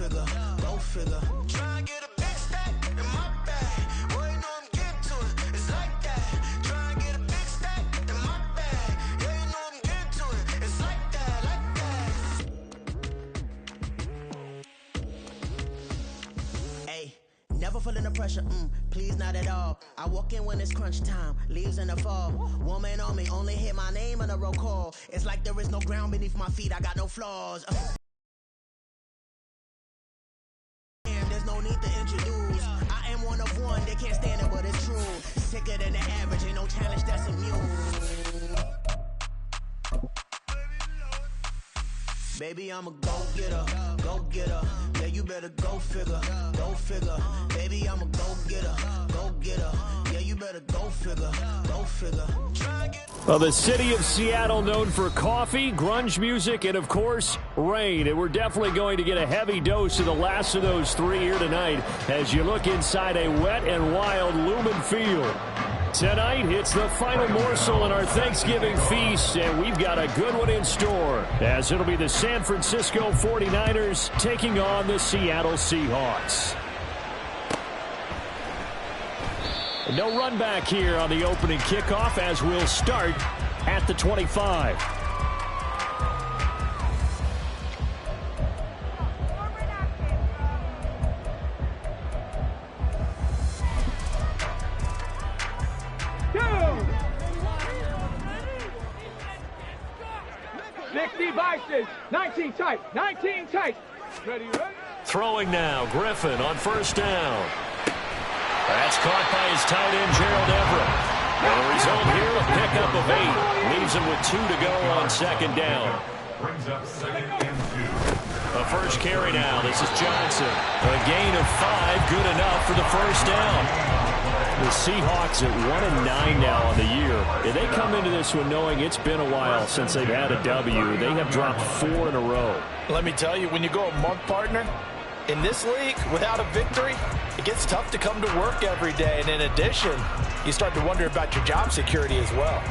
figure, go figure. Try and get a big stack in my bag. Boy, you know I'm getting to it. It's like that. Try and get a big stack in my bag. Yeah, you know I'm getting to it. It's like that, Hey, never feeling the pressure, please not at all. I walk in when it's crunch time, leaves in the fall. Woman on me, only hit my name on a roll call. It's like there is no ground beneath my feet, I got no flaws. There's no need to introduce. I am one of one, they can't stand it, but it's true. Sicker than the average, ain't no challenge that's immune. Baby, I'm a go-getter, go-getter. Yeah, you better go figure, go figure. Baby, I'm a go-getter, go-getter. Yeah, you better go figure, go figure. Well, the city of Seattle known for coffee, grunge music, and, of course, rain. And we're definitely going to get a heavy dose of the last of those three here tonight as you look inside a wet and wild Lumen Field. Tonight, it's the final morsel in our Thanksgiving feast, and we've got a good one in store, as it'll be the San Francisco 49ers taking on the Seattle Seahawks. No run back here on the opening kickoff, as we'll start at the 25. Devices, 19 tight, 19 tight. Ready, ready? Throwing now, Griffin on first down. That's caught by his tight end, Gerald Everett. And the result here, a pickup of 8. Leaves him with 2 to go on second down. Brings up 2nd and 2. A first carry now. This is Johnson. A gain of 5, good enough for the first down. The Seahawks at 1-9 now on the year. And they come into this one knowing it's been a while since they've had a W. They have dropped 4 in a row. Let me tell you, when you go a month, partner, in this league, without a victory, it gets tough to come to work every day. And in addition, you start to wonder about your job security as well.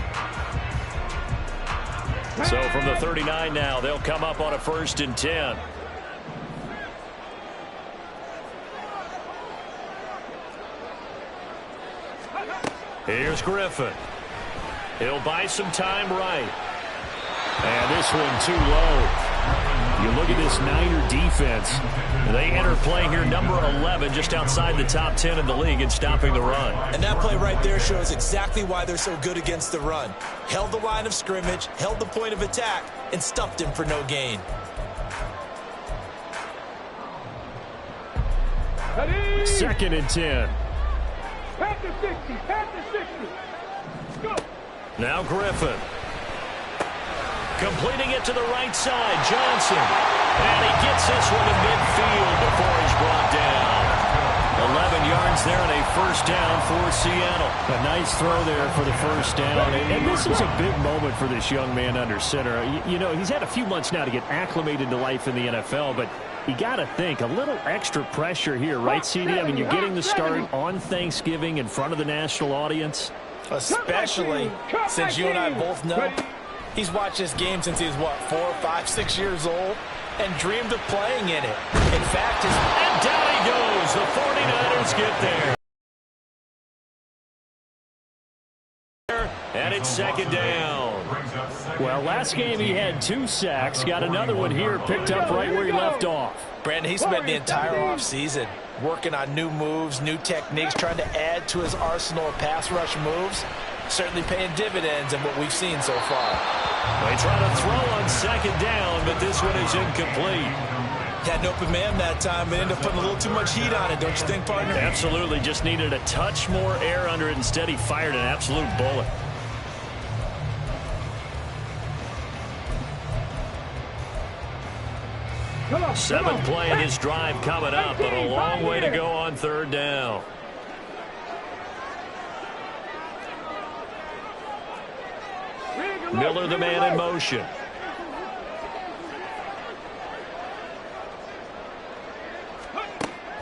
So from the 39 now, they'll come up on a 1st and 10. Here's Griffin. He'll buy some time right. And this one too low. You look at this Niner defense. They enter play here number 11, just outside the top 10 in the league in stopping the run. And that play right there shows exactly why they're so good against the run. Held the line of scrimmage, held the point of attack, and stuffed him for no gain. Ready? 2nd and 10. Pass the 60, pass the 60. Go. Now Griffin. Completing it to the right side, Johnson. And he gets this one to midfield before he's brought down. 11 yards there and a first down for Seattle. A nice throw there for the first down. And this is a big moment for this young man under center. You know, he's had a few months now to get acclimated to life in the NFL, but you got to think, a little extra pressure here, right, CD? I mean, you're getting the start on Thanksgiving in front of the national audience. Especially since you and I both know he's watched this game since he was, what, 4, 5, 6 years old and dreamed of playing in it. In fact, and down he goes. The 49ers get there. And it's 2nd down. Well, last game he had 2 sacks. Got another one here, picked up right where he left off. Brandon, he spent the entire offseason working on new moves, new techniques, trying to add to his arsenal of pass rush moves. Certainly paying dividends in what we've seen so far. They try to throw on 2nd down, but this one is incomplete. Had an open man that time, but ended up putting a little too much heat on it, don't you think, partner? Absolutely. Just needed a touch more air under it. Instead, he fired an absolute bullet. Seventh play in his drive coming up, but a long way to go on 3rd down. Miller, the man in motion.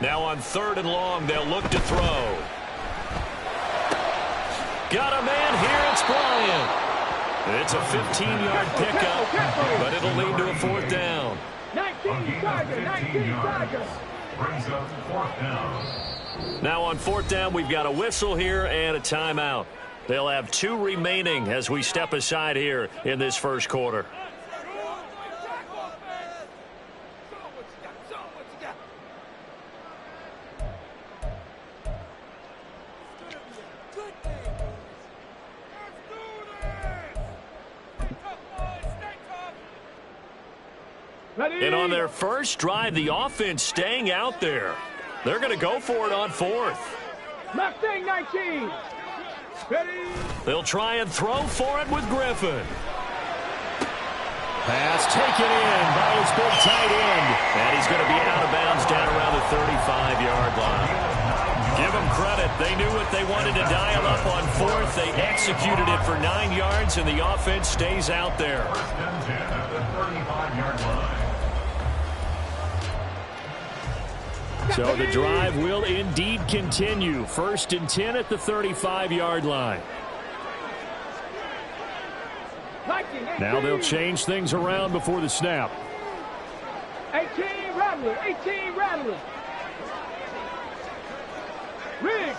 Now on 3rd and long, they'll look to throw. Got a man here, it's Bryant. It's a 15-yard pickup, but it'll lead to a 4th down. Tiger, 19 Tiger. Brings up 4th down. Now on 4th down, we've got a whistle here and a timeout. They'll have 2 remaining as we step aside here in this first quarter. And on their first drive, the offense staying out there. They're going to go for it on 4th. Mustang 19. Ready. They'll try and throw for it with Griffin. Pass taken in by his big tight end. And he's going to be out of bounds down around the 35-yard line. Give them credit. They knew what they wanted to dial up on 4th. They executed it for 9 yards, and the offense stays out there. 1st and 10 at the 35-yard line. So the drive will indeed continue. 1st and 10 at the 35-yard line. Now they'll change things around before the snap. 18 Rattler, 18 Rattler. Riggs.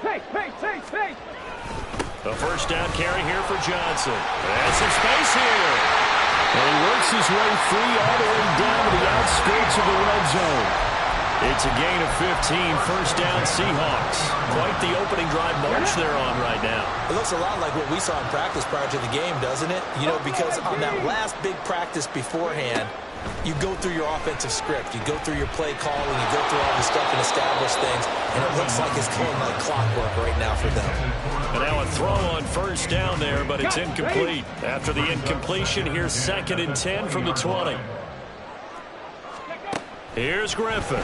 Hey. A 1st down carry here for Johnson. There's some space here. And he works his way free all the way down to the outskirts of the red zone. It's a gain of 15, 1st down Seahawks. Quite the opening drive march they're on right now. It looks a lot like what we saw in practice prior to the game, doesn't it? You know, because on that last big practice beforehand, you go through your offensive script. You go through your play calling. You go through all the stuff and establish things. And it looks like it's going like clockwork right now for them. And now a throw on 1st down there, but it's incomplete. After the incompletion, here's 2nd and 10 from the 20. Here's Griffin.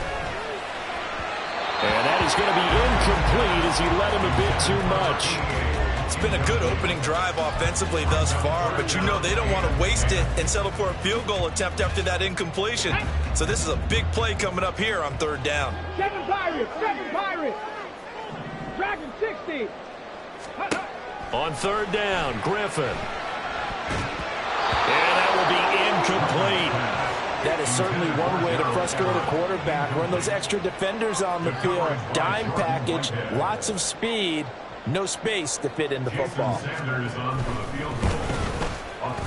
And that is going to be incomplete as he led him a bit too much. It's been a good opening drive offensively thus far, but you know they don't want to waste it and settle for a field goal attempt after that incompletion. So this is a big play coming up here on 3rd down. 7 Pirates. Dragon 60. On 3rd down, Griffin. And that will be incomplete. That is certainly one way to frustrate a quarterback. Run those extra defenders on the field. Dime package, lots of speed, no space to fit in the football.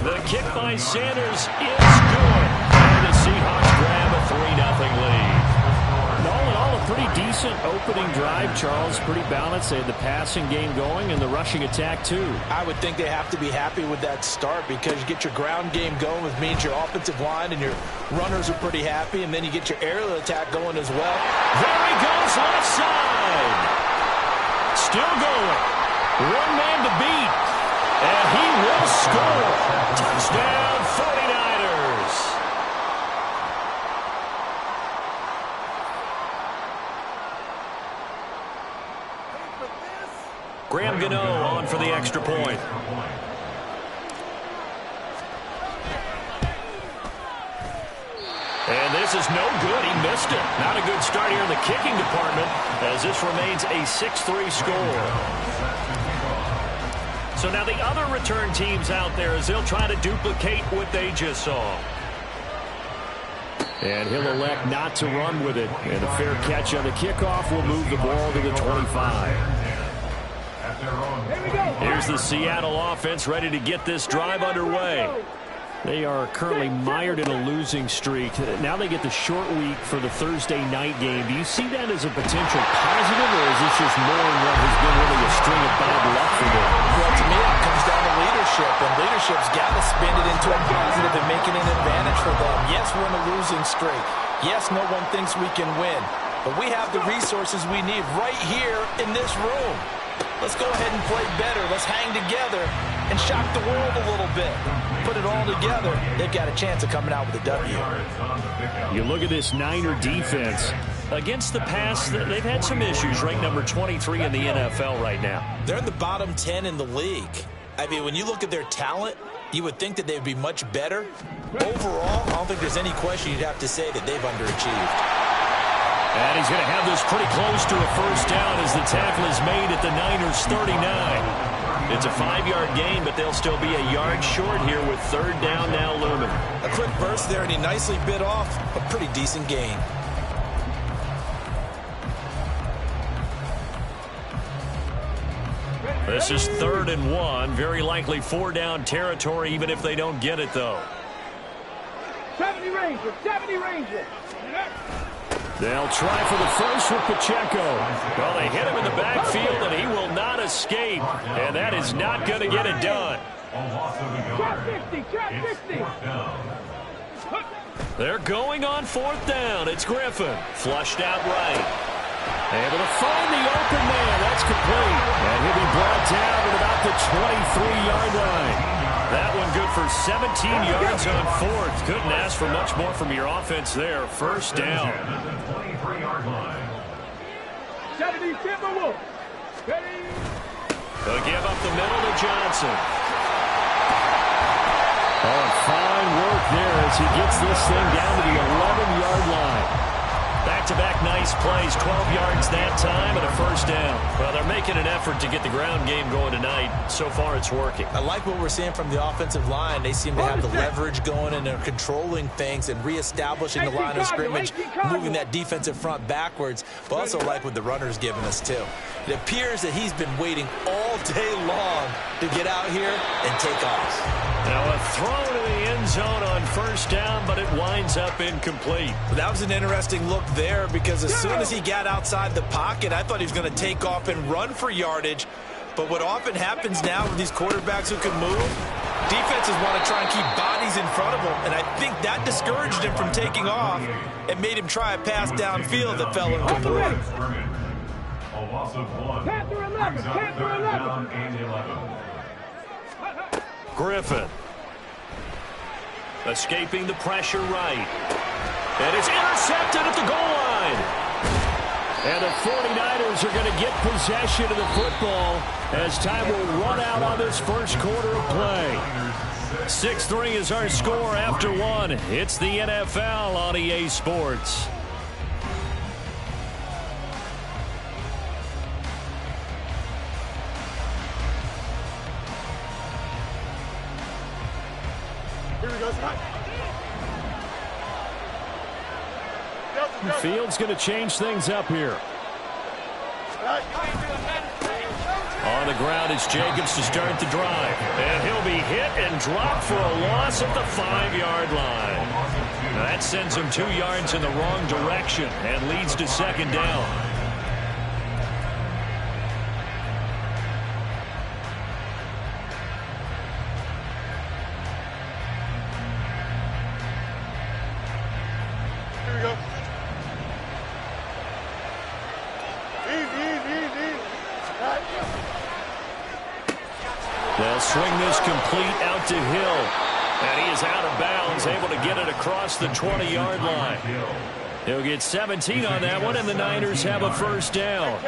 The kick by Sanders is good. And the Seahawks grab a 3-0 lead. All in all, a pretty decent opening drive, Charles. Pretty balanced. They had the passing game going and the rushing attack, too. I would think they have to be happy with that start because you get your ground game going, which means your offensive line and your runners are pretty happy, and then you get your aerial attack going as well. There he goes, left side. Still going. One man to beat. And he will score. Touchdown, 49ers. Graham Gano on for the extra point. And this is no good. He missed it. Not a good start here in the kicking department as this remains a 6-3 score. So now the other return teams out there as they'll try to duplicate what they just saw. And he'll elect not to run with it. And a fair catch on the kickoff will move the ball to the 25. Here's the Seattle offense ready to get this drive underway. They are currently mired in a losing streak. Now they get the short week for the Thursday night game. Do you see that as a potential positive, or is this just more than what has been really a string of bad luck for them? Well, to me, it comes down to leadership, and leadership's got to spin it into a positive and make it an advantage for them. Yes, we're in a losing streak. Yes, no one thinks we can win, but we have the resources we need right here in this room. Let's go ahead and play better. Let's hang together and shock the world a little bit. Put it all together. They've got a chance of coming out with a W. You look at this Niner defense. Against the pass, they've had some issues. Ranked number 23 in the NFL right now. They're in the bottom 10 in the league. I mean, when you look at their talent, you would think that they'd be much better. Overall, I don't think there's any question you'd have to say that they've underachieved. And he's going to have this pretty close to a first down as the tackle is made at the Niners' 39. It's a 5-yard gain, but they'll still be a yard short here with third down now looming. A quick burst there, and he nicely bit off a pretty decent gain. This is 3rd and 1. Very likely 4-down territory, even if they don't get it, though. 70 Rangers, 70 Rangers. They'll try for the first with Pacheco. Well, they hit him in the backfield, and he will not escape. And that is not going to get it done. Trap 50, trap 50. They're going on 4th down. It's Griffin. Flushed out right. Able to find the open man. That's complete. And he'll be brought down at about the 23-yard line. That one good for 17 yards on 4th. Couldn't ask for much more from your offense there. First down. 70 Timberwolves. They'll give up the middle to Johnson. Oh, fine work there as he gets this thing down to the 11-yard line. Back-to-back nice plays, 12 yards that time, and a first down. Well, they're making an effort to get the ground game going tonight. So far, it's working. I like what we're seeing from the offensive line. They seem to have the leverage going, and they're controlling things and reestablishing the line of scrimmage, moving that defensive front backwards, but also like what the runner's giving us, too. It appears that he's been waiting all day long to get out here and take off. Now a throw to the end zone on first down, but it winds up incomplete. That was an interesting look there because as soon as he got outside the pocket, I thought he was going to take off and run for yardage. But what often happens now with these quarterbacks who can move, defenses want to try and keep bodies in front of them, and I think that discouraged him from taking off and made him try a pass downfield that fell incomplete. Panther 11, Panther 11. Griffin. Escaping the pressure right. And it's intercepted at the goal line. And the 49ers are going to get possession of the football as time will run out on this first quarter of play. 6-3 is our score after one. It's the NFL on EA Sports. Fields going to change things up here. On the ground is Jacobs to start the drive. And he'll be hit and dropped for a loss at the 5-yard line. That sends him 2 yards in the wrong direction and leads to second down. They'll swing this complete out to Hill. And he is out of bounds, able to get it across the 20-yard line. He'll get 17 on that one, and the Niners have a first down.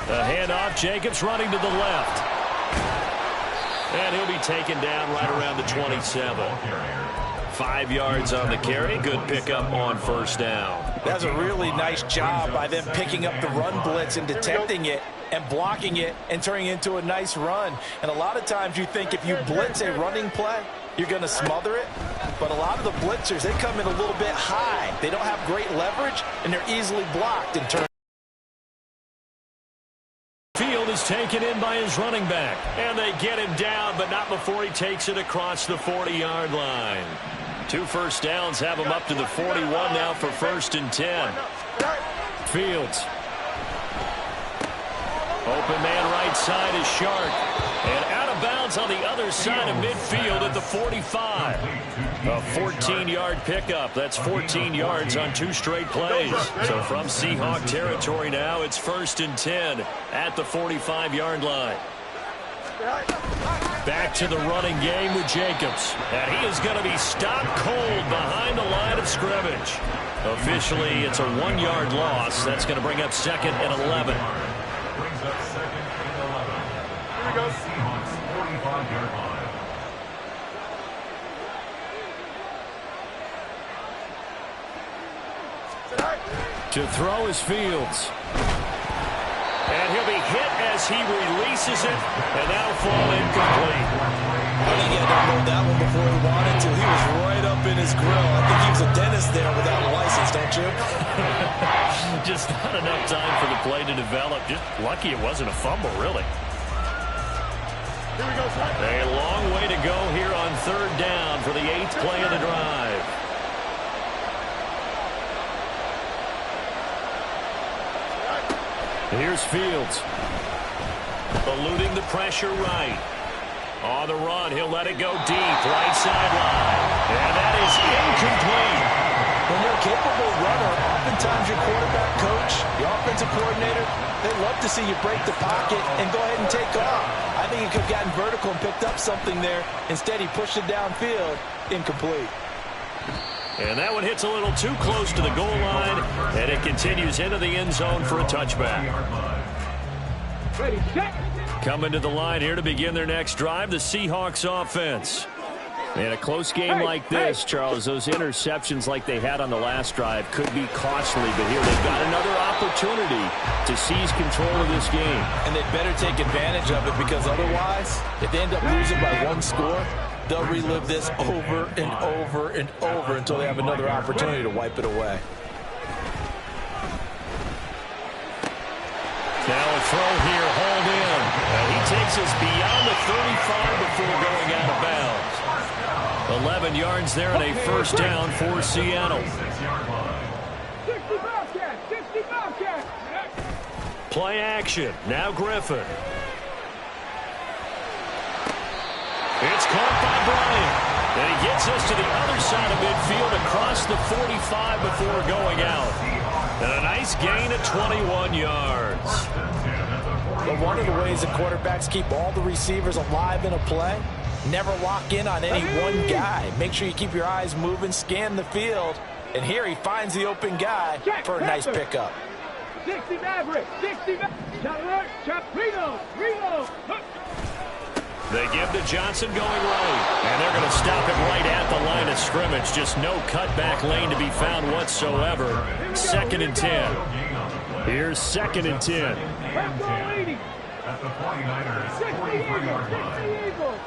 The handoff, Jacobs running to the left. And he'll be taken down right around the 27. 5 yards on the carry. Good pickup on first down. That's a really nice job by them picking up the run blitz and detecting it and blocking it and turning it into a nice run. And a lot of times you think if you blitz a running play, you're going to smother it. But a lot of the blitzers, they come in a little bit high. They don't have great leverage, and they're easily blocked in turn. Field is taken in by his running back. And they get him down, but not before he takes it across the 40-yard line. 2 first downs have him up to the 41 now for 1st and 10. Fields. Open man right side is Shark. And out of bounds on the other side of midfield at the 45. A 14-yard pickup. That's 14 yards on 2 straight plays. So from Seahawk territory now, it's 1st and 10 at the 45-yard line. Back to the running game with Jacobs. And he is going to be stopped cold behind the line of scrimmage. Officially, it's a 1-yard loss. That's going to bring up 2nd and 11. Brings up 2nd and 11. Here we go. Seahawks 45-yard line. To throw is Fields. And he'll be hit as he releases it, and that'll fall incomplete. I think he had to unload that one before he wanted to. He was right up in his grill. I think he was a dentist there without a license, don't you? Just not enough time for the play to develop. Just lucky it wasn't a fumble, really. A long way to go here on third down for the 8th play of the drive. Here's Fields. Eluding the pressure right. On the run, he'll let it go deep. Right sideline. And that is incomplete. When you're a capable runner, oftentimes your quarterback coach, the offensive coordinator, they love to see you break the pocket and go ahead and take off. I think he could have gotten vertical and picked up something there. Instead, he pushed it downfield. Incomplete. And that one hits a little too close to the goal line, and it continues into the end zone for a touchback. Ready, set. Coming to the line here to begin their next drive, the Seahawks offense. In a close game like this, Charles, those interceptions like they had on the last drive could be costly, but here they've got another opportunity to seize control of this game. And they'd better take advantage of it, because otherwise, if they end up losing by one score, they'll relive this over and over and over until they have another opportunity to wipe it away. Now a throw here, hauled in. And he takes us beyond the 35 before going out of bounds. 11 yards there and a first down for Seattle. 60 Bobcat, 60 Bobcat. Play action. Now Griffin. It's caught by Bryant. And he gets us to the other side of midfield across the 45 before going out. And a nice gain of 21 yards. But one of the ways that quarterbacks keep all the receivers alive in a play, never lock in on any one guy. Make sure you keep your eyes moving, scan the field. And here he finds the open guy for a nice pickup. 60 Maverick, 60 Maverick. Reload. They give to Johnson going right. And they're going to stop it right at the line of scrimmage. Just no cutback lane to be found whatsoever. 2nd and 10. Here's 2nd and 10. At the 49ers, 45-yard line.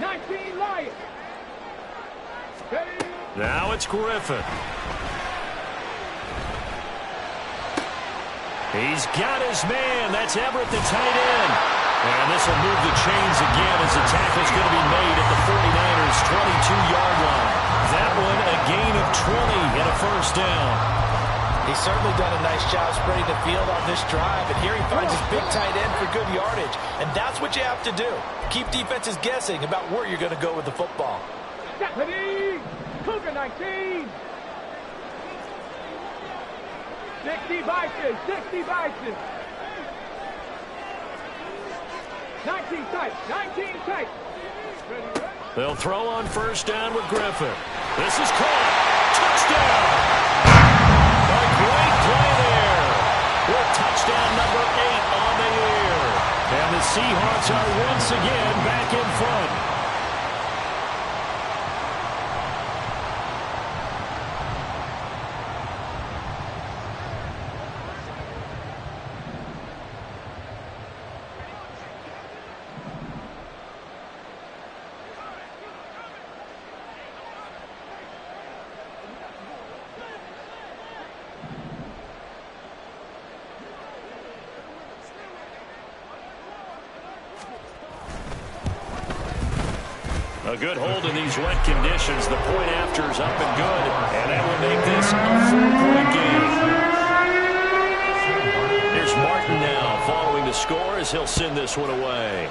19 Lions. Now it's Griffin. He's got his man. That's Everett, the tight end. And this will move the chains again as the tackle's going to be made at the 49ers' 22-yard line. That one a gain of 20 and a first down. He's certainly done a nice job spreading the field on this drive. And here he finds his big tight end for good yardage. And that's what you have to do. Keep defenses guessing about where you're going to go with the football. Stephanie, Cougar 19. 60 Bison, 60 Bison. 19 tight. They'll throw on first down with Griffin. This is caught. Touchdown! A great play there. With touchdown number 8 on the year. And the Seahawks are once again back in front. A good hold in these wet conditions. The point after is up and good. And that will make this a 4-point game. Here's Martin now following the score as he'll send this one away.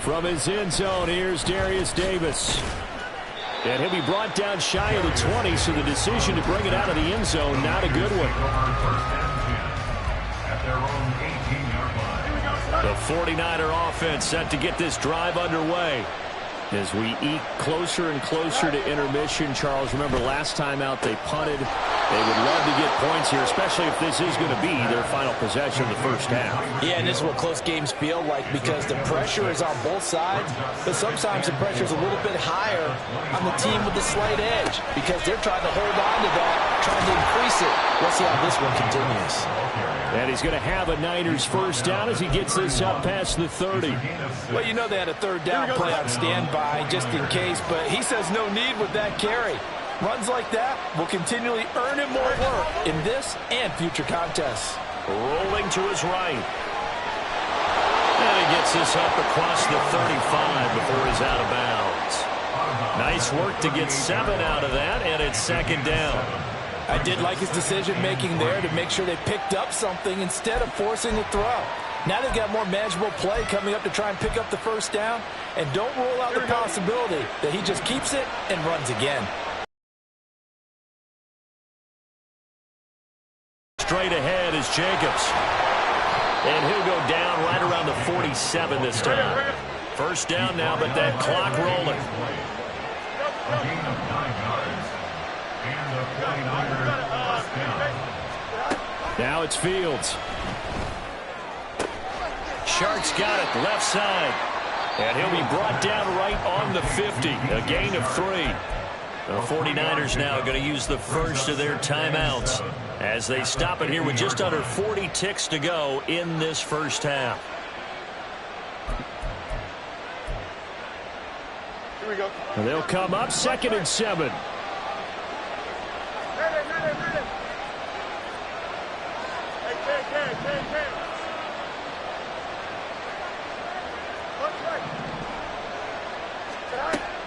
From his end zone, here's Darius Davis. And he'll be brought down shy of the 20, so the decision to bring it out of the end zone, not a good one. At their own 18-yard line. The 49er offense set to get this drive underway. As we eke closer and closer to intermission, Charles, remember last time out they punted. They would love to get points here, especially if this is going to be their final possession of the first half. Yeah, and this is what close games feel like because the pressure is on both sides, but sometimes the pressure is a little bit higher on the team with the slight edge because they're trying to hold on to that, trying to increase it. Let's see how this one continues. And he's going to have a Niners first down as he gets this up past the 30. Well, you know they had a third down play on standby just in case, but he says no need with that carry. Runs like that will continually earn him more work in this and future contests. Rolling to his right. And he gets this up across the 35 before he's out of bounds. Nice work to get 7 out of that, and it's second down. I did like his decision-making there to make sure they picked up something instead of forcing the throw. Now they've got more manageable play coming up to try and pick up the first down, and don't rule out the possibility that he just keeps it and runs again. Straight ahead is Jacobs. And he'll go down right around the 47 this time. First down now, but that clock rolling. A gain of 9 yards. And the 49ers first down. Now it's Fields. Sharks got it, left side. And he'll be brought down right on the 50. A gain of 3. The 49ers now going to use the first of their timeouts as they stop it here with just under 40 ticks to go in this first half. Here we go. And they'll come up 2nd and 7.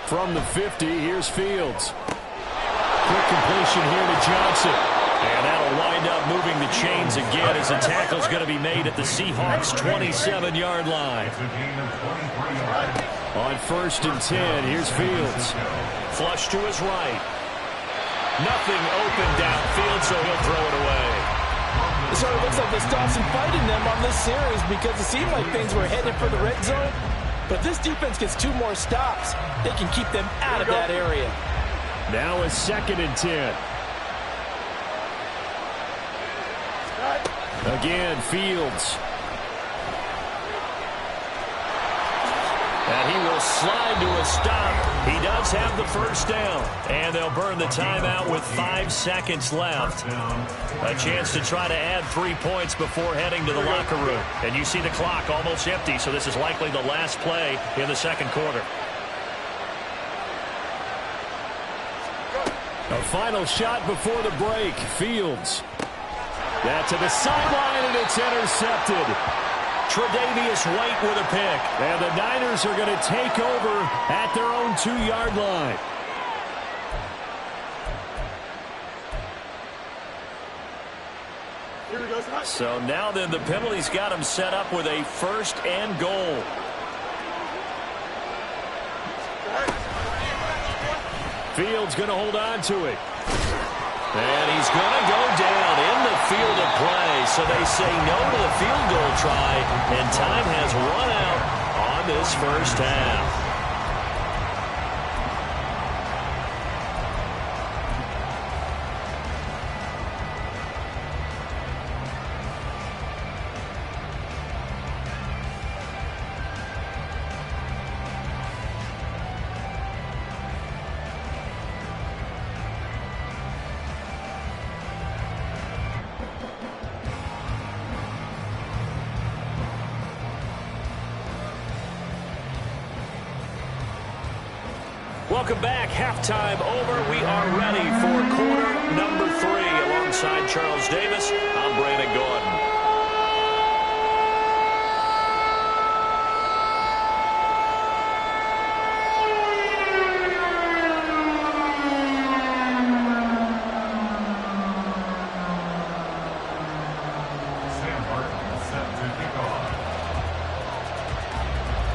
From the 50, here's Fields. Quick completion here to Johnson. And that'll wind up moving the chains again as the tackle's going to be made at the Seahawks' 27-yard line. On 1st and 10, here's Fields. Flush to his right. Nothing open downfield, so he'll throw it away. It sort of looks like they stopped some fighting them on this series because it seemed like things were headed for the red zone. But if this defense gets 2 more stops, they can keep them out of that area. Now a 2nd and 10. Again, Fields. And he will slide to a stop. He does have the first down. And they'll burn the timeout with 5 seconds left. A chance to try to add 3 points before heading to the locker room. And you see the clock almost empty, so this is likely the last play in the second quarter. A final shot before the break. Fields. That to the sideline, and it's intercepted. Tre'Davious White with a pick. And the Niners are going to take over at their own 2-yard line. So now then the penalty's got him set up with a 1st and goal. Fields going to hold on to it. And he's going to go down in the field of play. So they say no to the field goal try. And time has run out on this first half. Welcome back. Halftime over. We are ready for quarter number 3. Alongside Charles Davis, I'm Brandon Gordon.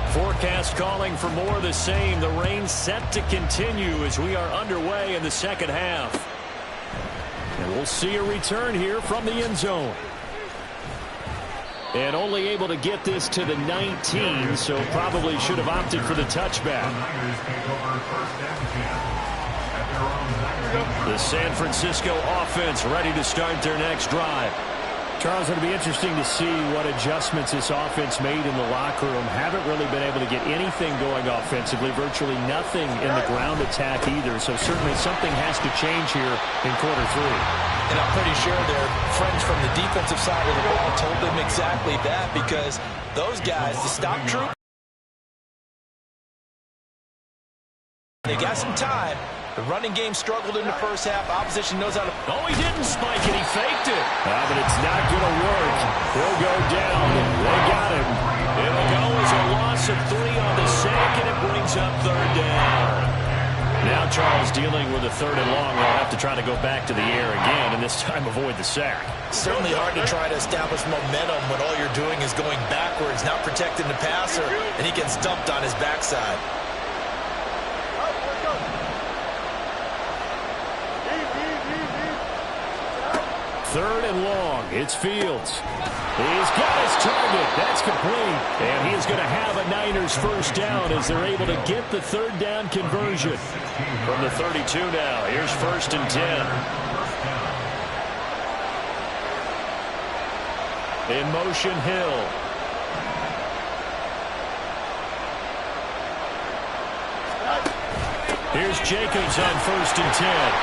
Forecast calling for more of the same. The rain set to continue as we are underway in the second half. And we'll see a return here from the end zone. And only able to get this to the 19, so probably should have opted for the touchback. The Niners take over 1st and 10 at their own 9. The San Francisco offense ready to start their next drive. Charles, it'll be interesting to see what adjustments this offense made in the locker room. Haven't really been able to get anything going offensively, virtually nothing in the ground attack either. So certainly something has to change here in quarter three. And I'm pretty sure their friends from the defensive side of the ball told them exactly that, because those guys, the stop troop, they got some time. The running game struggled in the first half. Opposition knows how to... Oh, he didn't spike it. He faked it. But it's not going to work. He'll go down. They got him. It'll go as a loss of 3 on the sack, and it brings up third down. Now Charles dealing with a third and long. They'll have to try to go back to the air again, and this time avoid the sack. Certainly hard to try to establish momentum when all you're doing is going backwards, not protecting the passer, and he gets dumped on his backside. Third and long. It's Fields. He's got his target. That's complete. And he is going to have a Niners first down as they're able to get the third down conversion. From the 32 now. Here's 1st and 10. In motion, Hill. Here's Jacobs on 1st and 10.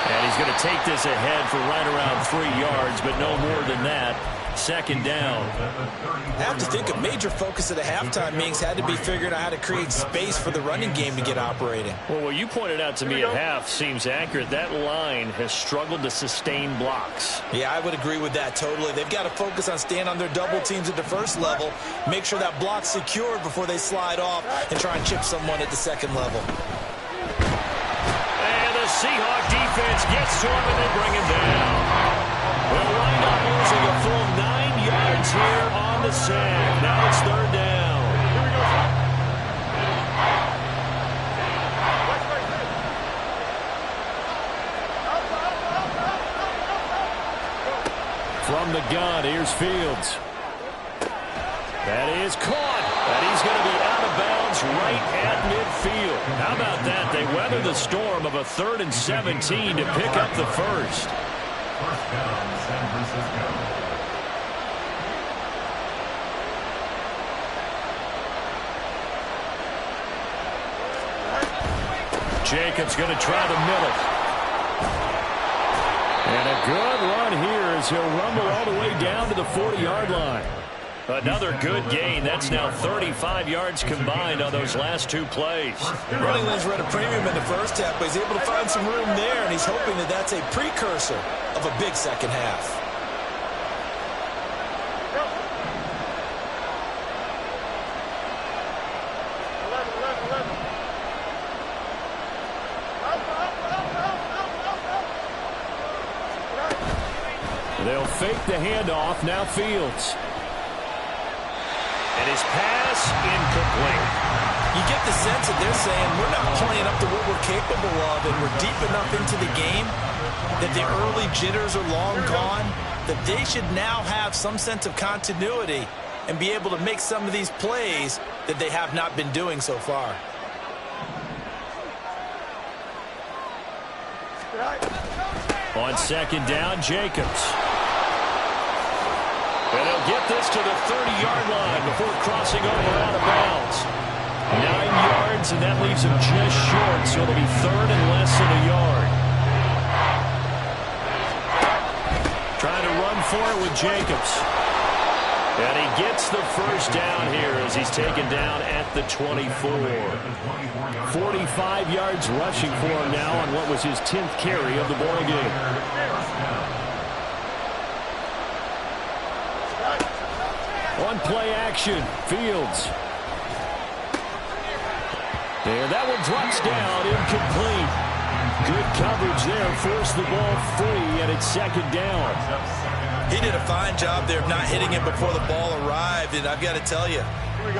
And he's going to take this ahead for right around 3 yards, but no more than that. 2nd down. I have to think a major focus of the halftime meetings had to be figuring out how to create space for the running game to get operating. Well, what you pointed out to me at half seems accurate. That line has struggled to sustain blocks. Yeah, I would agree with that totally. They've got to focus on staying on their double teams at the first level, make sure that block's secured before they slide off and try and chip someone at the second level. Seahawk defense gets to him and they bring him down. They'll wind up losing a full 9 yards here on the sack. Now it's third down. From the gun, here's Fields. That is caught. And he's going to be out of bounds right at midfield. How about that? They weather the storm of a 3rd and 17 to pick up the first. First down, San Francisco. Jacobs going to try the middle. And a good run here as he'll rumble all the way down to the 40-yard line. Another good gain. That's now 35 yards combined on those last 2 plays. Running lanes were at a premium in the first half, but he's able to find some room there, and he's hoping that that's a precursor of a big second half. They'll fake the handoff. Now Fields. And his pass incomplete. You get the sense that they're saying we're not playing up to what we're capable of, and we're deep enough into the game that the early jitters are long gone, that they should now have some sense of continuity and be able to make some of these plays that they have not been doing so far. On 2nd down, Jacobs. And he'll get this to the 30-yard line before crossing over out of bounds. 9 yards, and that leaves him just short, so it'll be 3rd and less than a yard. Trying to run for it with Jacobs. And he gets the first down here as he's taken down at the 24. 45 yards rushing for him now on what was his 10th carry of the ball game. On play action, Fields. And that one drops down, incomplete. Good coverage there, forced the ball free, and it's 2nd down. He did a fine job there of not hitting it before the ball arrived, and I've got to tell you,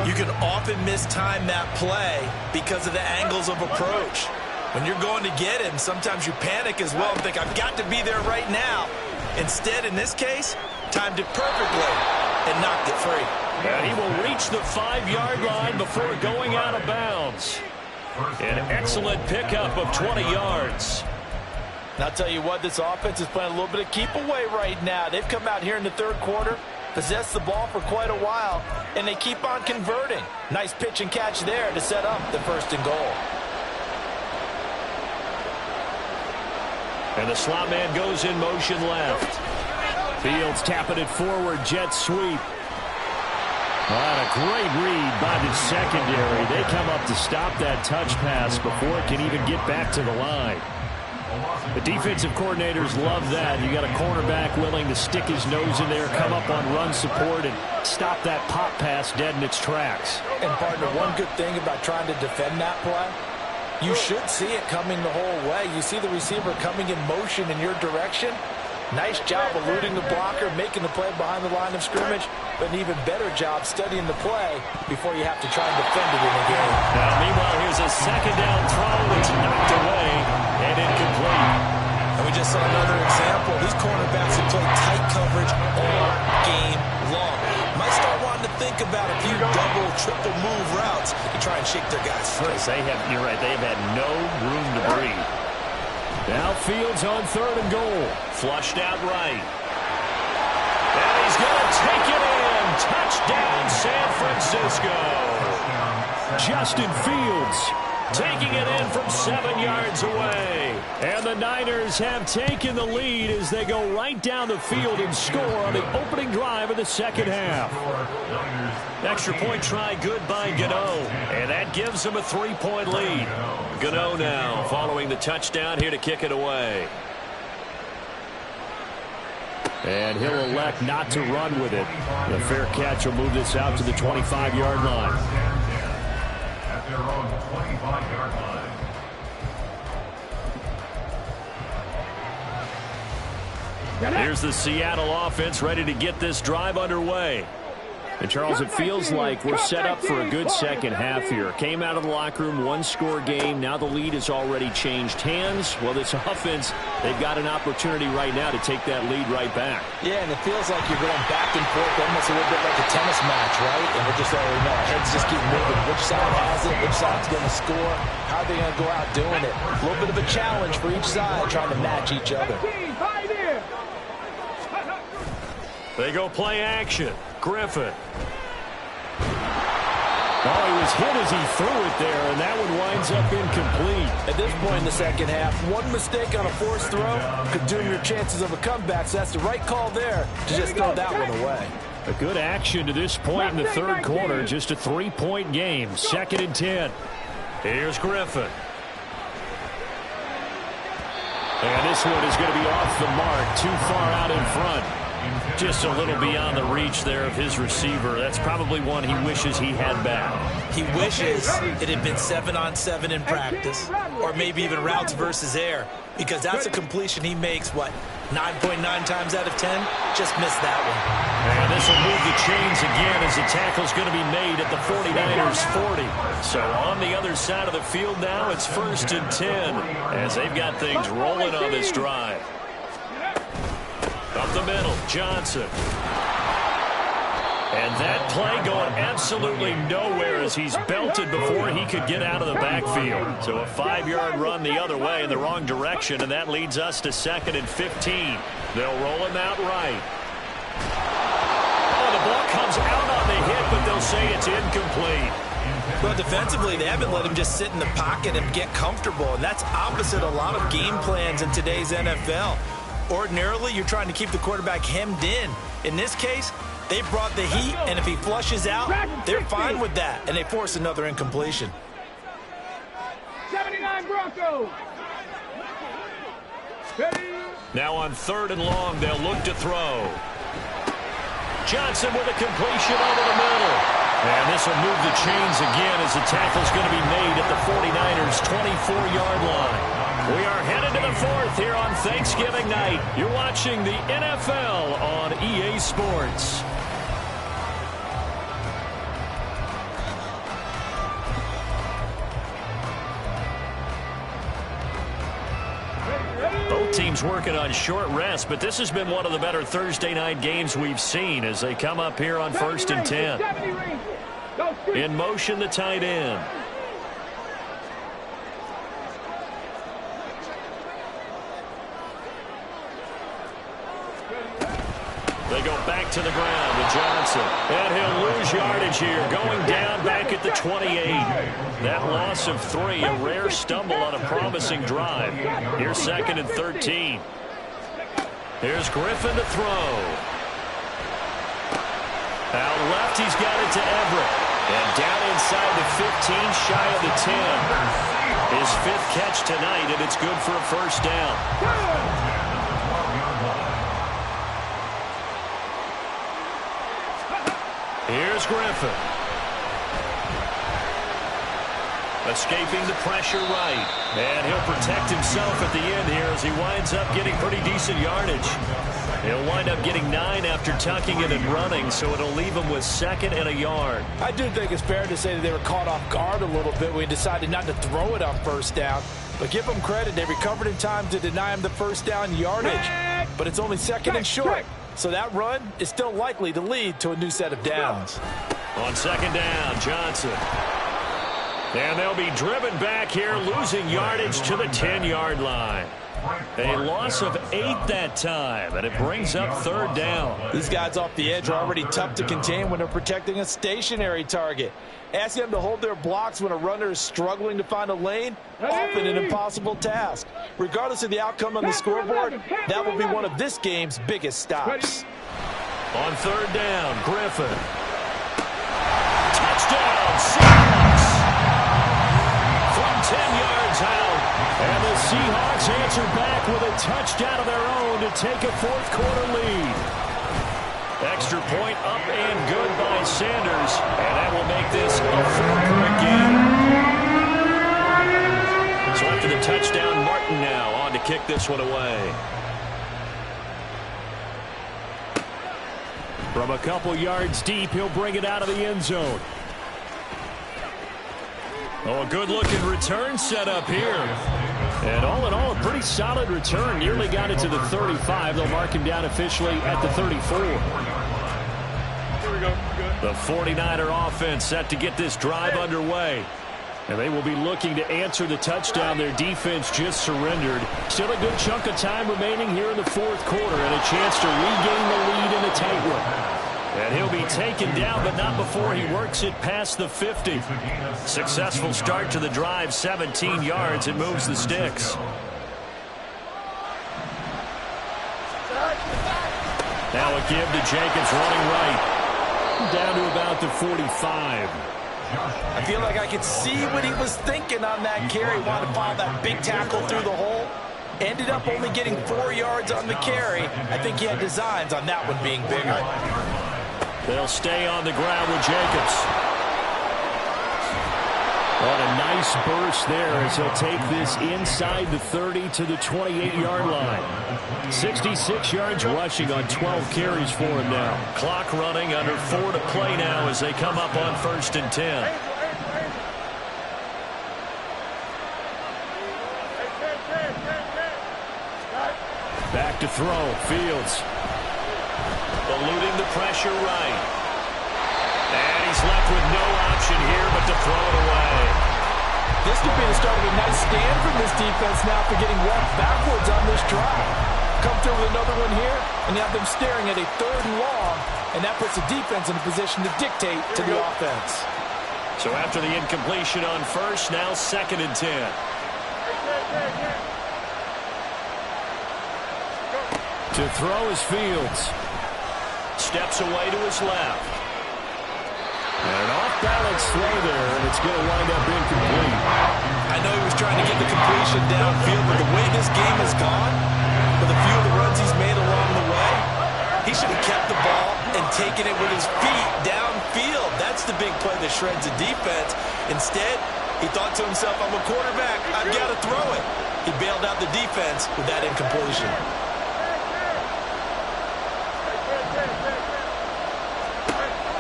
you can often mistime that play because of the angles of approach. When you're going to get him, sometimes you panic as well and think, I've got to be there right now. Instead, in this case, timed it perfectly and knocked it free. And he will reach the 5-yard line before going out of bounds. An excellent pickup of 20 yards. And I'll tell you what, this offense is playing a little bit of keep away right now. They've come out here in the third quarter, possessed the ball for quite a while, and they keep on converting. Nice pitch and catch there to set up the first and goal. And the slot man goes in motion left. Fields tapping it forward, jet sweep. A great read by the secondary. They come up to stop that touch pass before it can even get back to the line. The defensive coordinators love that. You got a cornerback willing to stick his nose in there, come up on run support, and stop that pop pass dead in its tracks. And partner, one good thing about trying to defend that play, you should see it coming the whole way. You see the receiver coming in motion in your direction. Nice job eluding the blocker, making the play behind the line of scrimmage, but an even better job studying the play before you have to try and defend it in the game. Now, meanwhile, here's a second down throw that's knocked away and incomplete. And we just saw another example. These cornerbacks have played tight coverage all game long. Might start wanting to think about a few double, triple move routes to try and shake their guys free. You're right, they've had no room to breathe. Now Fields on third and goal. Flushed out right. And he's going to take it in. Touchdown, San Francisco. Justin Fields taking it in from 7 yards away. And the Niners have taken the lead as they go right down the field and score on the opening drive of the second half. Extra point try good by Gano. And that gives them a 3-point lead. Gano now following the touchdown here to kick it away. And he'll elect not to run with it. The fair catch will move this out to the 25-yard line. At their own 25-yard line. Here's the Seattle offense ready to get this drive underway. And, Charles, it feels like we're set up for a good second half here. Came out of the locker room, one-score game. Now the lead has already changed hands. Well, this offense, they've got an opportunity right now to take that lead right back. Yeah, and it feels like you're going back and forth, almost a little bit like a tennis match, right? And we're just already know, heads just keep moving. Which side has it? Which side's going to score? How are they going to go out doing it? A little bit of a challenge for each side, trying to match each other. They go play action. Griffin. Oh, he was hit as he threw it there, and that one winds up incomplete. At this point in the second half, one mistake on a forced throw could doom your chances of a comeback, so that's the right call there to just throw that one away. A good action to this point in the third quarter. Just a 3-point game. 2nd and 10. Here's Griffin. And this one is going to be off the mark. Too far out in front. Just a little beyond the reach there of his receiver. That's probably one he wishes he had back. He wishes it had been 7-on-7 in practice, or maybe even routes versus air, because that's a completion he makes, 9.9 times out of 10? Just missed that one. And this will move the chains again as the tackle's going to be made at the 49ers 40. So on the other side of the field now, it's 1st and 10 as they've got things rolling on this drive. Up the middle, Johnson. And that play going absolutely nowhere as he's belted before he could get out of the backfield. So a 5-yard run the other way in the wrong direction, and that leads us to 2nd and 15. They'll roll him out right. Oh, the ball comes out on the hit, but they'll say it's incomplete. Well, defensively, they haven't let him just sit in the pocket and get comfortable, and that's opposite a lot of game plans in today's NFL. Ordinarily, you're trying to keep the quarterback hemmed in. In this case, they brought the heat, and if he flushes out, they're fine with that, and they force another incompletion. 79 Broncos. Now on 3rd and long, they'll look to throw. Johnson with a completion over the middle. And this will move the chains again as the tackle's going to be made at the 49ers' 24-yard line. We are headed to the 4th here on Thanksgiving night. You're watching the NFL on EA Sports. Both teams working on short rest, but this has been one of the better Thursday night games we've seen as they come up here on 1st and 10. In motion, the tight end. They go back to the ground with Johnson. And he'll lose yardage here, going down back at the 28. That loss of 3, a rare stumble on a promising drive. Here's 2nd and 13. Here's Griffin to throw. Out left, he's got it to Everett. And down inside the 15, shy of the 10. His 5th catch tonight, and it's good for a first down. Here's Griffin. Escaping the pressure right. And he'll protect himself at the end here as he winds up getting pretty decent yardage. He'll wind up getting 9 after tucking it and running, so it'll leave him with 2nd and a yard. I do think it's fair to say that they were caught off guard a little bit when he decided not to throw it on first down. But give them credit. They recovered in time to deny him the first down yardage. But it's only 2nd and short. So that run is still likely to lead to a new set of downs. On 2nd down, Johnson. And they'll be driven back here, losing yardage to the 10-yard line. A loss of 8 that time, and it brings up 3rd down. These guys off the edge are already tough to contain when they're protecting a stationary target. Asking them to hold their blocks when a runner is struggling to find a lane, often an impossible task. Regardless of the outcome on the scoreboard, that will be one of this game's biggest stops. On 3rd down, Griffin. Touchdown, Seahawks! From 10 yards out. And the Seahawks answer back with a touchdown of their own to take a 4th quarter lead. Extra point up and good by Sanders. And that will make this a 4-point game. So after the touchdown, Martin now on to kick this one away. From a couple yards deep, he'll bring it out of the end zone. Oh, a good-looking return set up here. And all in all, a pretty solid return. Nearly got it to the 35. They'll mark him down officially at the 34. Here we go. Good. The 49er offense set to get this drive underway. And they will be looking to answer the touchdown their defense just surrendered. Still a good chunk of time remaining here in the 4th quarter and a chance to regain the lead in a tight one. And he'll be taken down, but not before he works it past the 50. Successful start to the drive, 17 yards, and moves the sticks. Now a give to Jacobs running right. Down to about the 45. I feel like I could see what he was thinking on that carry. Wanted to file that big tackle through the hole. Ended up only getting 4 yards on the carry. I think he had designs on that one being bigger. They'll stay on the ground with Jacobs. What a nice burst there as he'll take this inside the 30 to the 28-yard line. 66 yards rushing on 12 carries for him now. Clock running, under 4 to play now as they come up on 1st and 10. Back to throw, Fields. Eluding the pressure right. And he's left with no option here but to throw it away. This could be the start of a nice stand from this defense now for getting walked backwards on this drive. Come through with another one here, and you have them staring at a 3rd and long, and that puts the defense in a position to dictate to the offense. So after the incompletion on 1st, now 2nd and 10. To throw is Fields. Steps away to his left. And an off-balance throw there, and it's going to wind up incomplete. I know he was trying to get the completion downfield, but the way this game has gone, with a few of the runs he's made along the way, he should have kept the ball and taken it with his feet downfield. That's the big play that shreds the defense. Instead, he thought to himself, I'm a quarterback, I've got to throw it. He bailed out the defense with that incompletion.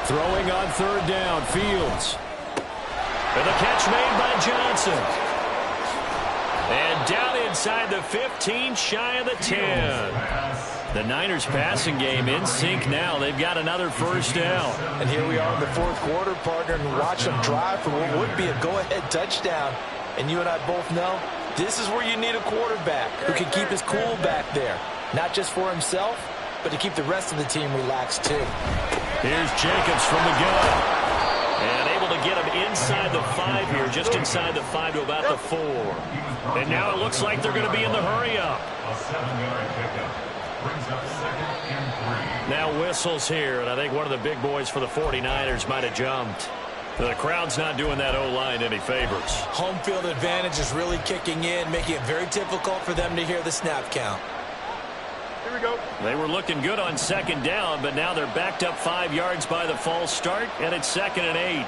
Throwing on 3rd down, Fields. And the catch made by Johnson. And down inside the 15, shy of the 10. The Niners passing game in sync now. They've got another first down. And here we are in the 4th quarter, partner, and watch them drive for what would be a go-ahead touchdown. And you and I both know this is where you need a quarterback who can keep his cool back there. Not just for himself, but to keep the rest of the team relaxed too. Here's Jacobs from the gun. And able to get him inside the 5 here, just inside the 5 to about the 4. And now it looks like they're going to be in the hurry-up. A 7-yard pickup. Brings up 2nd and 3. Now whistles here, and I think one of the big boys for the 49ers might have jumped. The crowd's not doing that O-line any favors. Home field advantage is really kicking in, making it very difficult for them to hear the snap count. Here we go. They were looking good on 2nd down, but now they're backed up 5 yards by the false start, and it's 2nd and 8.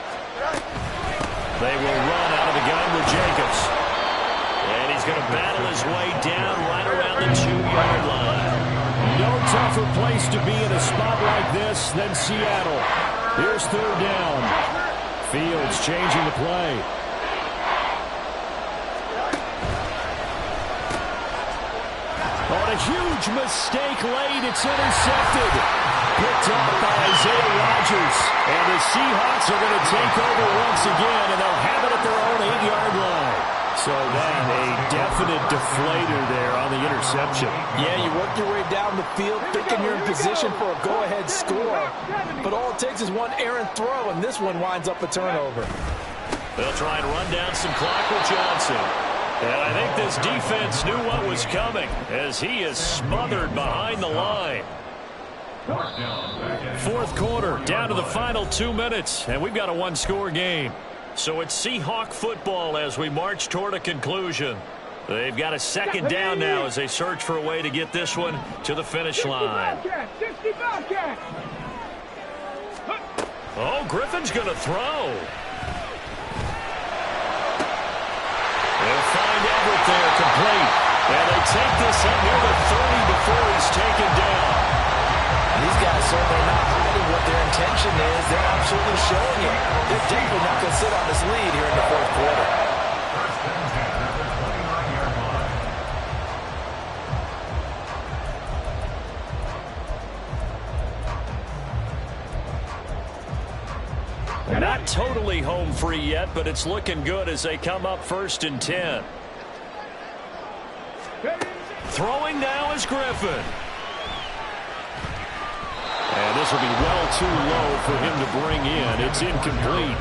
They will run out of the gun with Jacobs. And he's going to battle his way down right around the 2-yard line. No tougher place to be in a spot like this than Seattle. Here's 3rd down. Fields changing the play. On a huge mistake late, it's intercepted. Picked up by Isaiah Rodgers. And the Seahawks are going to take over once again, and they'll have it at their own 8-yard line. So that a definite deflator there on the interception. Yeah, you work your way down the field, thinking you're in position for a go-ahead score. But all it takes is one errant throw, and this one winds up a turnover. They'll try and run down some clock with Johnson. And I think this defense knew what was coming as he is smothered behind the line. 4th quarter, down to the final 2 minutes, and we've got a 1-score game. So it's Seahawk football as we march toward a conclusion. They've got a 2nd down now as they search for a way to get this one to the finish line. Oh, Griffin's going to throw. They'll find Everett there, complete. And they take this up near the 30 before he's taken down. These guys certainly not hiding what their intention is. They're absolutely showing it. They're definitely not going to sit on this lead here in the 4th quarter. First and 10 at the 29-yard line. Not totally home free yet, but it's looking good as they come up 1st and 10. Throwing now is Griffin. And this will be well too low for him to bring in. It's incomplete.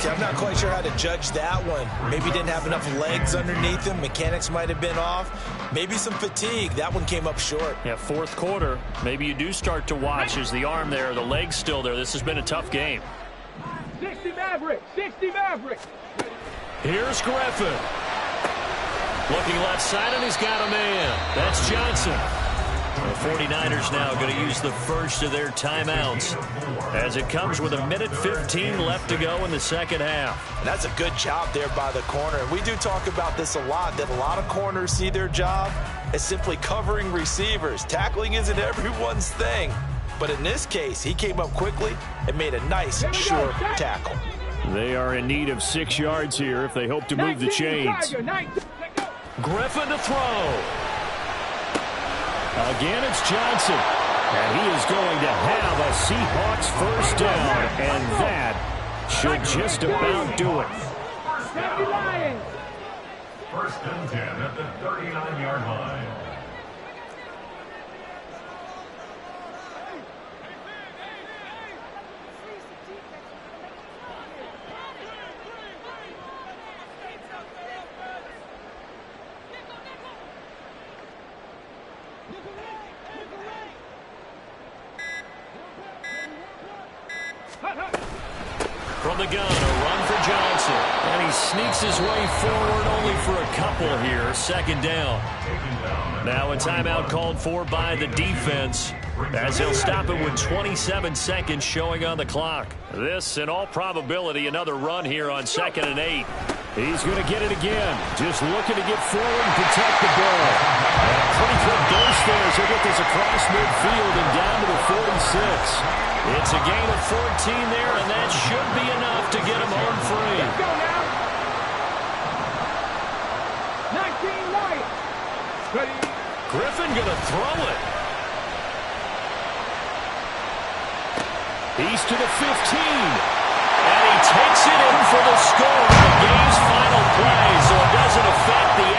See, I'm not quite sure how to judge that one. Maybe didn't have enough legs underneath him. Mechanics might have been off. Maybe some fatigue. That one came up short. Yeah, 4th quarter. Maybe you do start to watch as the arm there, the leg's still there. This has been a tough game. 60 Maverick. 60 Maverick. Here's Griffin. Looking left side, and he's got a man. That's Johnson. The 49ers now going to use the first of their timeouts as it comes with 1:15 left to go in the 2nd half. And that's a good job there by the corner. And we do talk about this a lot, that a lot of corners see their job as simply covering receivers. Tackling isn't everyone's thing. But in this case, he came up quickly and made a nice, sure tackle. They are in need of 6 yards here if they hope to move the chains. Griffin to throw. Again, it's Johnson. And he is going to have a Seahawks 1st down. And that should just about do it. First and 10 at the 39-yard line. From the gun, a run for Johnson. And he sneaks his way forward only for a couple here. 2nd down. Now a timeout called for by the defense as he'll stop it with 27 seconds showing on the clock. This, in all probability, another run here on 2nd and 8. He's going to get it again. Just looking to get forward and protect the ball. And a pretty quick burst there as he'll get this across midfield and down to the 46. It's a gain of 14 there, and that should be enough to get him home free. Let's go now. 19 Lions. Ready. Griffin going to throw it. He's to the 15. And he takes it in for the score. The game's final play, so it doesn't affect the